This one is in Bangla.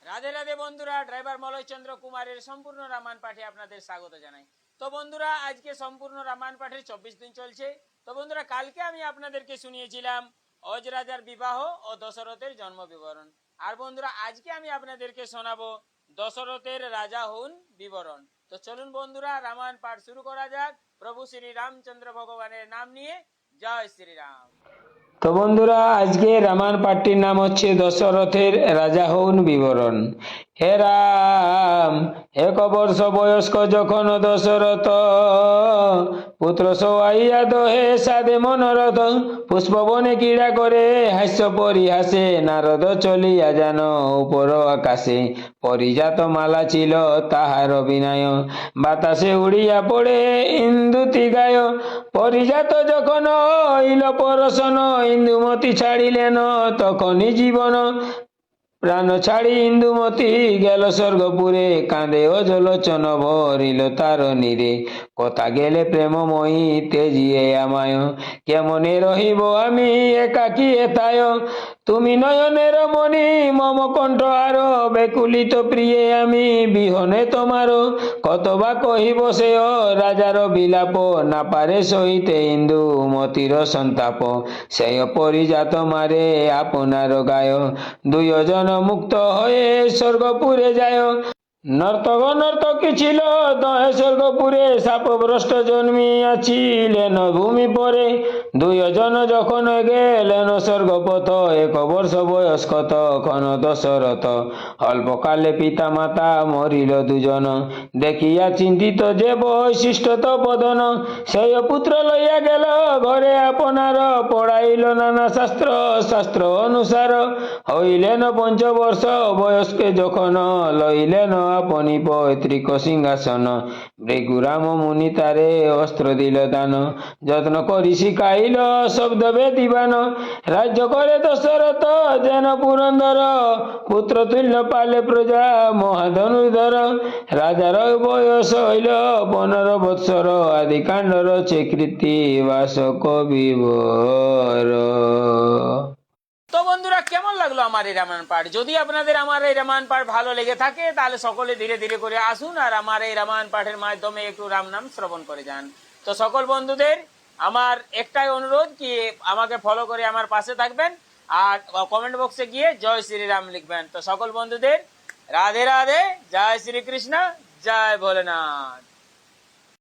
রাধে রাধে বন্ধুরা, ড্রাইভার মলয় চন্দ্র কুমারের সম্পূর্ণ রামায়ণ পাঠে আপনাদের স্বাগত জানাই। তো বন্ধুরা, আজকে সম্পূর্ণ রামায়ণ পাঠের 24 দিন চলছে। তো বন্ধুরা, কালকে আমি আপনাদেরকে শুনিয়েছিলাম অজ রাজার বিবাহ ও দশরথের জন্ম বিবরণ। আর বন্ধুরা, আজকে আমি আপনাদেরকে শোনাবো দশরথের রাজা হউন বিবরণ। তো চলুন বন্ধুরা, রামায়ণ পাঠ শুরু করা যাক। প্রভু শ্রী রামচন্দ্র ভগবানের নাম নিয়ে। জয় শ্রীরাম। তো বন্ধুরা, আজকে রামায়ণ পাঠটির নাম হচ্ছে দশরথের রাজা হউন বিবরণ। হে রাম, 1 বর্ষ বয়স্ক যখন দশরথ পুত্র সওয়াইয়া দহে সাধে মনোরথ, পুষ্পবনে ক্রীড়া করে হাস্য পরিহাসে নারদ চলিয়া যেন উপর আকাশে। পরিজাত মালা ছিল তাহার বিনয়, বাতাসে উড়িয়া পড়ে ইন্দুতি গায়। পরিজাত যখন হইল পরশন, ইন্দুমতি ছাড়িলেন তখনই জীবন। প্রাণ ছাড়ি ইন্দুমতি গেল স্বর্গপুরে, কাঁদে অজলোচন ভরিল তার নীরে। কথা গেলে প্রেমময়ী তেজিয়ে আমায়, কেমনে রহিব আমি একাকী এথায়। তুমি নয়নের মণি মম কণ্ঠ আরো, বেকুলিত প্রিয়ে আমি বিহনে তোমার। কত বা কহিব সেও রাজার বিলাপ, না পারে সহিতে ইন্দুমতির সন্তাপ। সেই পরিজাত মারে আপনার গায়, দুইজন মুক্ত হয়ে স্বর্গপুরে যায়। নর্তক নর্তকী ছিল দহে স্বর্গপুরে, শাপগ্রস্ত জন্মিয়াছিলেন ভূমি পরে। দুইজন যখন গেলেন স্বর্গপথ, 1 বর্ষ বয়স্ক তখন দশরথ। অল্পকালে পিতা মাতা মরিল দুজন, দেখিয়া চিন্তিত যে বৈশিষ্ট্য তপোধন। সেই পুত্র লইয়া গেল ঘরে আপনার, পড়াইল নানা শাস্ত্র শাস্ত্র অনুসার। হইলেন 5 বর্ষ বয়স্কে যখন, লইলেন আপনি পৈতৃক সিংহাসন। ভৃগুরাম মুনি তারে অস্ত্র দিল দান, যত্ন করি শিখাইল শব্দ বেদিবান। রাজ্য করে দশরথ যেন পুরন্দর, পুত্র তুল্য পালে প্রজা মহাধনুর্ধর। রাজার বয়স হইল 15 বৎসর, আদি কাণ্ড রচে কৃত্তিবাস কবিবর। তো বন্ধুরা, কেমন লাগলো আমার এই রামায়ণ পাঠ? যদি আপনাদের আমার এই রামায়ণ পাঠ ভালো লেগে থাকে, তাহলে সকলে ধীরে ধীরে করে আসুন আর আমার এই রামায়ণ পাঠের মাধ্যমে একটু রাম নাম শ্রবণ করে যান। তো সকল বন্ধুদের আমার একটাই অনুরোধ, কি আমাকে ফলো করে আমার পাশে থাকবেন আর কমেন্ট বক্সে গিয়ে জয় শ্রীরাম লিখবেন। তো সকল বন্ধুদের রাধে রাধে, জয় শ্রীকৃষ্ণ, জয় ভোলেনাথ।